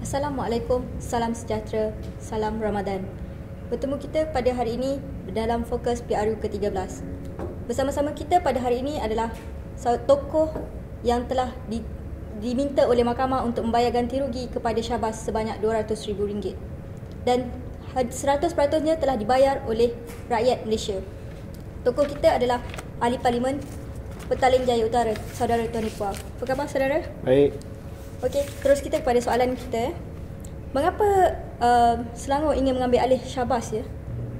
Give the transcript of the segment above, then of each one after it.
Assalamualaikum, salam sejahtera, salam Ramadan. Bertemu kita pada hari ini dalam Fokus PRU ke-13. Bersama-sama kita pada hari ini adalah tokoh yang telah diminta oleh mahkamah untuk membayar ganti rugi kepada Syahbaz sebanyak RM200,000. Dan 100%-nya telah dibayar oleh rakyat Malaysia. Tokoh kita adalah Ahli Parlimen Petaling Jaya Utara, Saudara Tony Puah. Apa khabar saudara? Baik. Okey, terus kita kepada soalan kita. Mengapa Selangor ingin mengambil alih Syahbaz ya?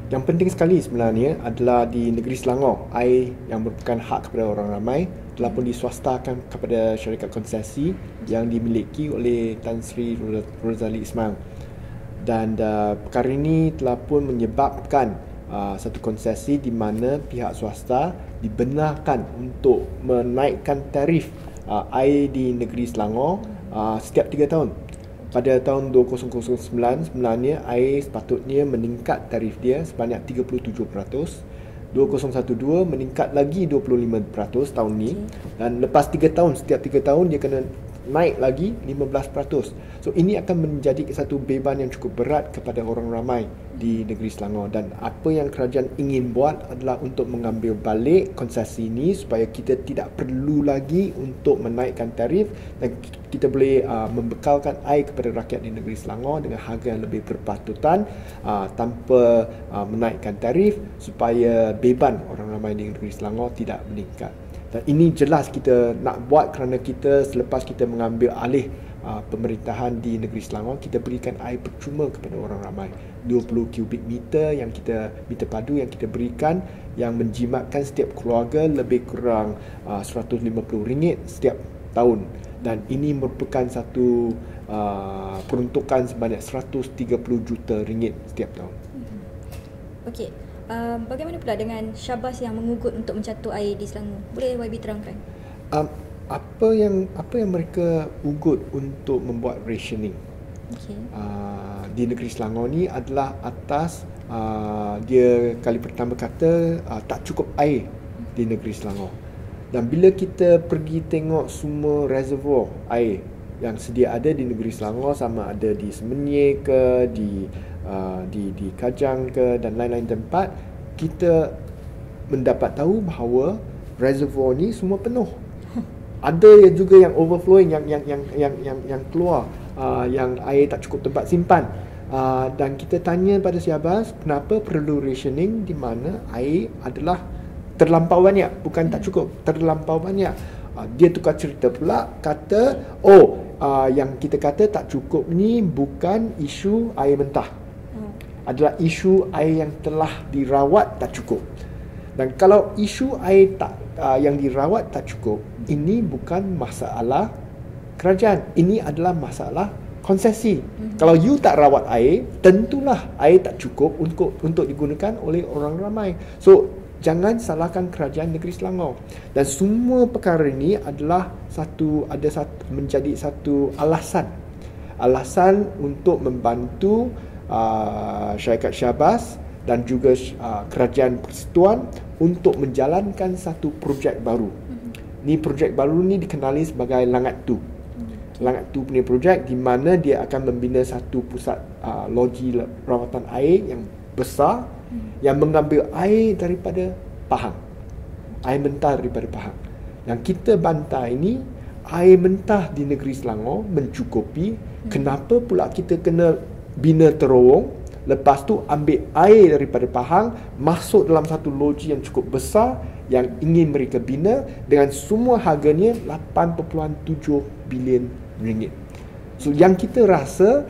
Yang penting sekali sebenarnya adalah di negeri Selangor, air yang merupakan hak kepada orang ramai telah pun diswastakan kepada syarikat konsesi yang dimiliki oleh Tan Sri Rozali Ismail. Dan perkara ini telah pun menyebabkan satu konsesi di mana pihak swasta dibenarkan untuk menaikkan tarif air di negeri Selangor setiap 3 tahun. Pada tahun 2009 sebenarnya air sepatutnya meningkat tarif dia sebanyak 37%. 2012 meningkat lagi 25% tahun ni. Dan lepas 3 tahun, setiap 3 tahun dia kena naik lagi 15%. So ini akan menjadi satu beban yang cukup berat kepada orang ramai di negeri Selangor. Dan apa yang kerajaan ingin buat adalah untuk mengambil balik konsesi ini supaya kita tidak perlu lagi untuk menaikkan tarif dan kita boleh membekalkan air kepada rakyat di negeri Selangor dengan harga yang lebih berpatutan tanpa menaikkan tarif supaya beban orang ramai di negeri Selangor tidak meningkat. Dan ini jelas kita nak buat kerana kita selepas kita mengambil alih pemerintahan di negeri Selangor, kita berikan air percuma kepada orang ramai. 20 kubik meter yang kita meter padu yang kita berikan yang menjimatkan setiap keluarga lebih kurang RM150 setiap tahun. Dan ini merupakan satu peruntukan sebanyak RM130 juta setiap tahun. Okey. Bagaimana pula dengan Syahbaz yang mengugut untuk mencatu air di Selangor? Boleh YB terangkan? Apa yang mereka ugut untuk membuat rationing di negeri Selangor ni adalah atas dia kali pertama kata tak cukup air di negeri Selangor. Dan bila kita pergi tengok semua reservoir air yang sedia ada di negeri Selangor, sama ada di Semenyih ke, di Kajang ke dan lain-lain tempat, kita mendapat tahu bahawa reservoir ni semua penuh. Ada juga yang overflowing, yang keluar, yang air tak cukup tempat simpan. Dan kita tanya pada Syahbaz, kenapa perlu rationing di mana air adalah terlampau banyak, bukan tak cukup, terlampau banyak. Dia tukar cerita pula, kata yang kita kata tak cukup ni bukan isu air mentah, adalah isu air yang telah dirawat tak cukup. Dan kalau isu air yang dirawat tak cukup, ini bukan masalah kerajaan, ini adalah masalah konsesi. Kalau you tak rawat air, tentulah air tak cukup untuk digunakan oleh orang ramai. So jangan salahkan kerajaan negeri Selangor. Dan semua perkara ini adalah menjadi satu alasan untuk membantu syarikat Syahbaz dan juga kerajaan persekutuan untuk menjalankan satu projek baru. Ni projek baru ni dikenali sebagai Langat 2. Langat 2 punya projek di mana dia akan membina satu pusat loji rawatan air yang besar yang mengambil air daripada Pahang. Air mentah daripada Pahang. Yang kita bantah ini, air mentah di negeri Selangor mencukupi. Kenapa pula kita kena bina terowong, lepas tu ambil air daripada Pahang, masuk dalam satu loji yang cukup besar yang ingin mereka bina dengan semua harganya RM8.7 bilion. So yang kita rasa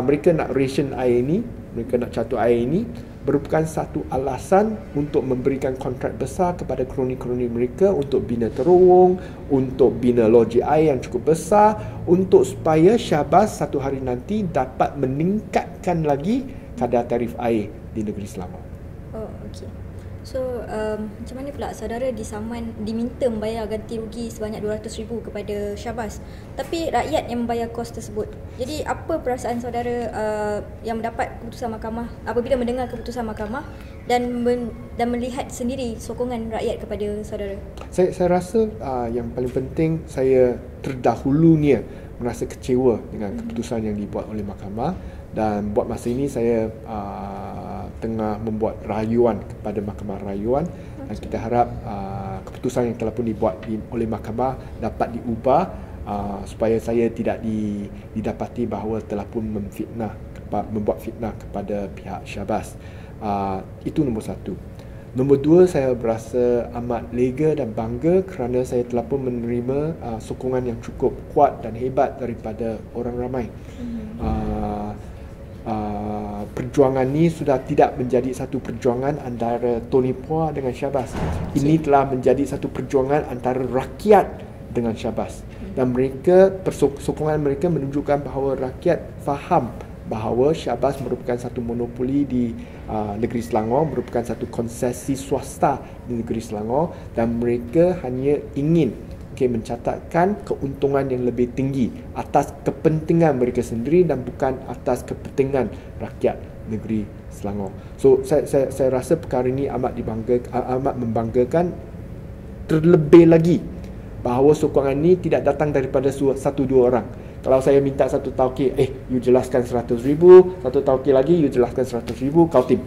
mereka nak ration air ini, mereka nak catu air ini merupakan satu alasan untuk memberikan kontrak besar kepada kroni-kroni mereka untuk bina terowong, untuk bina loji air yang cukup besar, untuk supaya Syahbaz satu hari nanti dapat meningkatkan lagi kadar tarif air di negeri Selangor. Okey. So macam mana pula saudara diminta membayar ganti rugi sebanyak 200,000 kepada Syahbaz, tapi rakyat yang membayar kos tersebut. Jadi apa perasaan saudara yang mendapat keputusan mahkamah apabila mendengar keputusan mahkamah dan melihat sendiri sokongan rakyat kepada saudara? Saya rasa yang paling penting, saya terdahulunya merasa kecewa dengan keputusan yang dibuat oleh mahkamah, dan buat masa ini saya tengah membuat rayuan kepada mahkamah rayuan, dan kita harap keputusan yang telah pun dibuat oleh mahkamah dapat diubah supaya saya tidak didapati bahawa telah pun membuat fitnah kepada pihak Syahbaz. Itu nombor satu. Nombor dua, saya berasa amat lega dan bangga kerana saya telah pun menerima sokongan yang cukup kuat dan hebat daripada orang ramai. Perjuangan ni sudah tidak menjadi satu perjuangan antara Tony Phua dengan Syahbaz. Ini telah menjadi satu perjuangan antara rakyat dengan Syahbaz, dan sokongan mereka menunjukkan bahawa rakyat faham bahawa Syahbaz merupakan satu monopoli di negeri Selangor, merupakan satu konsesi swasta di negeri Selangor, dan mereka hanya ingin mencatatkan keuntungan yang lebih tinggi atas kepentingan mereka sendiri dan bukan atas kepentingan rakyat negeri Selangor. So saya rasa perkara ini amat membanggakan, terlebih lagi bahawa sokongan ini tidak datang daripada satu dua orang. Kalau saya minta satu tauqir, you jelaskan 100,000, satu tauqir lagi you jelaskan 100,000, kau tim.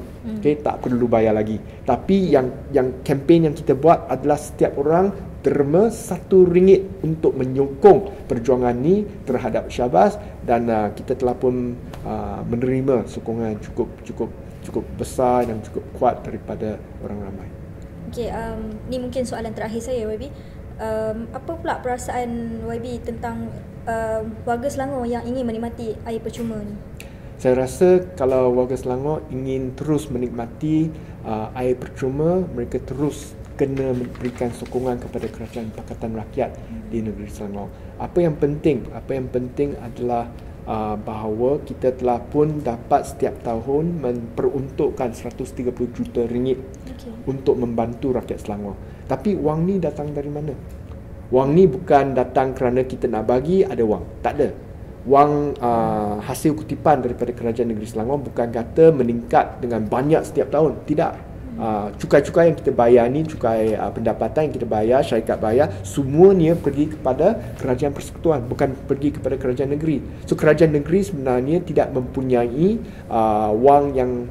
Tak perlu bayar lagi. Tapi yang kempen yang kita buat adalah setiap orang derma RM1 untuk menyokong perjuangan ni terhadap Syahbaz, dan kita telah pun menerima sokongan cukup besar dan cukup kuat daripada orang ramai. Ni mungkin soalan terakhir saya, YB. Apa pula perasaan YB tentang warga Selangor yang ingin menikmati air percuma ni? Saya rasa kalau warga Selangor ingin terus menikmati air percuma, mereka terus kena memberikan sokongan kepada Kerajaan Pakatan Rakyat di negeri Selangor. Apa yang penting adalah bahawa kita telah pun dapat setiap tahun memperuntukkan RM130 juta untuk membantu rakyat Selangor. Tapi wang ni datang dari mana? Wang ni bukan datang kerana kita nak bagi ada wang. Tak ada. Wang hasil kutipan daripada Kerajaan Negeri Selangor bukan kata meningkat dengan banyak setiap tahun. Tidak. Cukai-cukai yang kita bayar ni, cukai pendapatan yang kita bayar, syarikat bayar, semuanya pergi kepada kerajaan persekutuan, bukan pergi kepada kerajaan negeri. So kerajaan negeri sebenarnya tidak mempunyai wang yang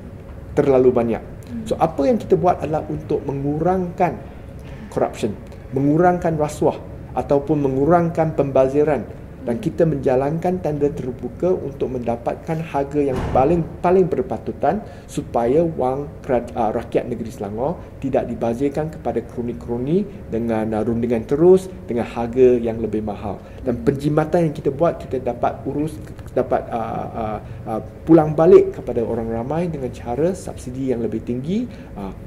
terlalu banyak. So apa yang kita buat adalah untuk mengurangkan corruption, mengurangkan rasuah ataupun mengurangkan pembaziran, dan kita menjalankan tender terbuka untuk mendapatkan harga yang paling berpatutan supaya wang rakyat negeri Selangor tidak dibazirkan kepada kroni-kroni dengan rundingan terus dengan harga yang lebih mahal. Dan penjimatan yang kita buat, kita dapat pulang balik kepada orang ramai dengan cara subsidi yang lebih tinggi,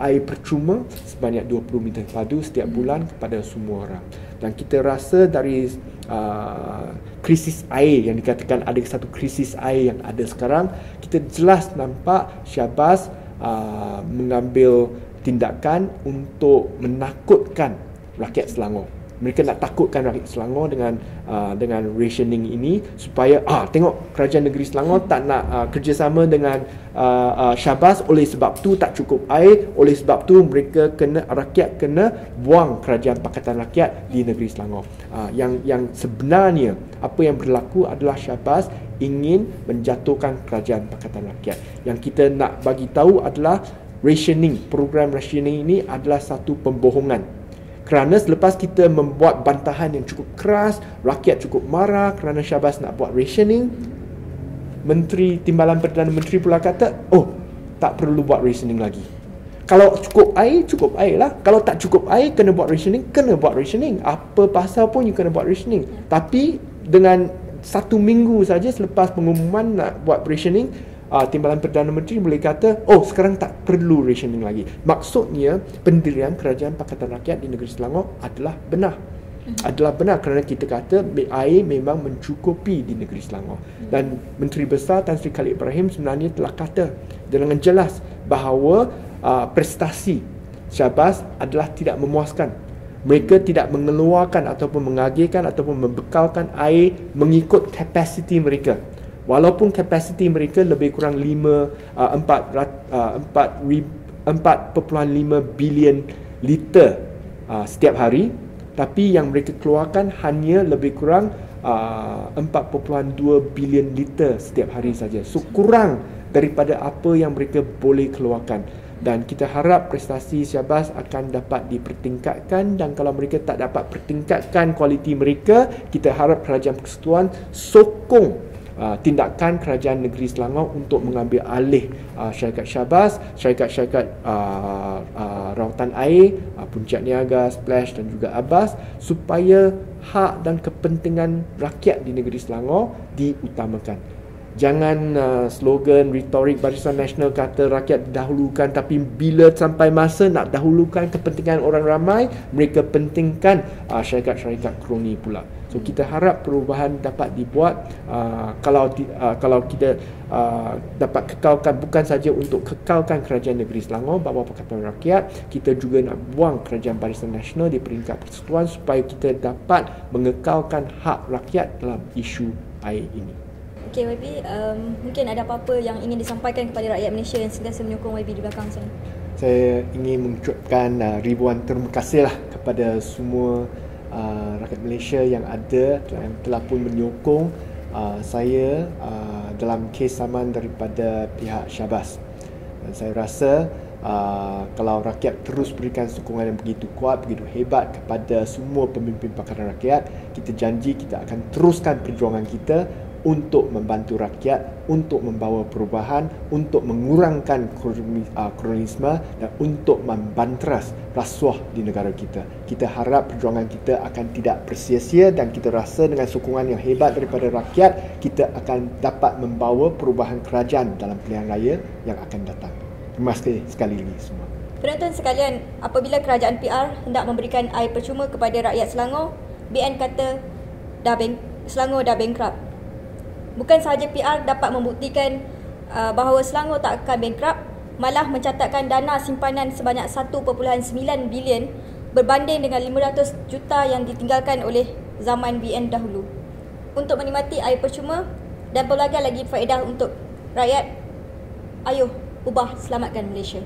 air percuma sebanyak 20 meter padu setiap bulan kepada semua orang. Dan kita rasa dari krisis air yang dikatakan ada satu krisis air yang ada sekarang, kita jelas nampak Syahbaz mengambil tindakan untuk menakutkan rakyat Selangor. Mereka nak takutkan rakyat Selangor dengan rationing ini supaya tengok kerajaan negeri Selangor tak nak kerjasama dengan Syahbaz, oleh sebab tu tak cukup air, oleh sebab tu rakyat kena buang Kerajaan Pakatan Rakyat di negeri Selangor. Yang sebenarnya apa yang berlaku adalah Syahbaz ingin menjatuhkan Kerajaan Pakatan Rakyat. Yang kita nak bagi tahu adalah program rationing ini adalah satu pembohongan. Kerana selepas kita membuat bantahan yang cukup keras, rakyat cukup marah kerana Syahbaz nak buat rationing, Timbalan Perdana Menteri pula kata, tak perlu buat rationing lagi. Kalau cukup air lah. Kalau tak cukup air, kena buat rationing. Apa pasal pun you kena buat rationing. Tapi dengan 1 minggu saja selepas pengumuman nak buat rationing, Timbalan Perdana Menteri boleh kata, sekarang tak perlu rationing lagi. Maksudnya pendirian Kerajaan Pakatan Rakyat di negeri Selangor adalah benar. Kerana kita kata air memang mencukupi di negeri Selangor. Dan Menteri Besar Tan Sri Khalid Ibrahim sebenarnya telah kata dengan jelas bahawa prestasi Syahbaz adalah tidak memuaskan. Mereka tidak mengeluarkan ataupun mengagalkan ataupun membekalkan air mengikut kapasiti mereka. Walaupun kapasiti mereka lebih kurang 4.5 bilion liter setiap hari, tapi yang mereka keluarkan hanya lebih kurang 4.2 bilion liter setiap hari saja. So kurang daripada apa yang mereka boleh keluarkan. Dan kita harap prestasi Syahbaz akan dapat dipertingkatkan, dan kalau mereka tak dapat pertingkatkan kualiti mereka, kita harap Kerajaan Persekutuan sokong tindakan Kerajaan Negeri Selangor untuk mengambil alih syarikat Syahbaz, syarikat-syarikat rawatan air, Puncak Niaga, Splash dan juga Abbas, supaya hak dan kepentingan rakyat di Negeri Selangor diutamakan. Jangan slogan retorik Barisan Nasional kata rakyat dahulukan, tapi bila sampai masa nak dahulukan kepentingan orang ramai, mereka pentingkan syarikat-syarikat kroni pula. So kita harap perubahan dapat dibuat. Kalau kita dapat kekalkan, bukan saja untuk kekalkan Kerajaan Negeri Selangor bawah Pakatan Rakyat, kita juga nak buang Kerajaan Barisan Nasional di peringkat persekutuan supaya kita dapat mengekalkan hak rakyat dalam isu air ini. Okey YB, mungkin ada apa-apa yang ingin disampaikan kepada rakyat Malaysia yang sentiasa menyokong YB di belakang sana? Saya ingin mengucapkan ribuan terima kasih kepada semua rakyat Malaysia yang ada, yang telah pun menyokong saya dalam kes saman daripada pihak Syahbaz. Dan saya rasa kalau rakyat terus berikan sokongan yang begitu kuat, begitu hebat kepada semua pemimpin Pakatan Rakyat, kita janji kita akan teruskan perjuangan kita untuk membantu rakyat, untuk membawa perubahan, untuk mengurangkan kronisme dan untuk membanteras rasuah di negara kita. Kita harap perjuangan kita akan tidak bersia-sia, dan kita rasa dengan sokongan yang hebat daripada rakyat, kita akan dapat membawa perubahan kerajaan dalam pilihan raya yang akan datang. Terima kasih sekali lagi semua. Penonton sekalian, apabila kerajaan PR hendak memberikan air percuma kepada rakyat Selangor, BN kata Selangor dah bankrupt. Bukan sahaja PR dapat membuktikan bahawa Selangor tak akan bankrupt, malah mencatatkan dana simpanan sebanyak 1.9 bilion berbanding dengan 500 juta yang ditinggalkan oleh zaman BN dahulu. Untuk menikmati air percuma dan pelbagai lagi faedah untuk rakyat, ayo ubah, selamatkan Malaysia.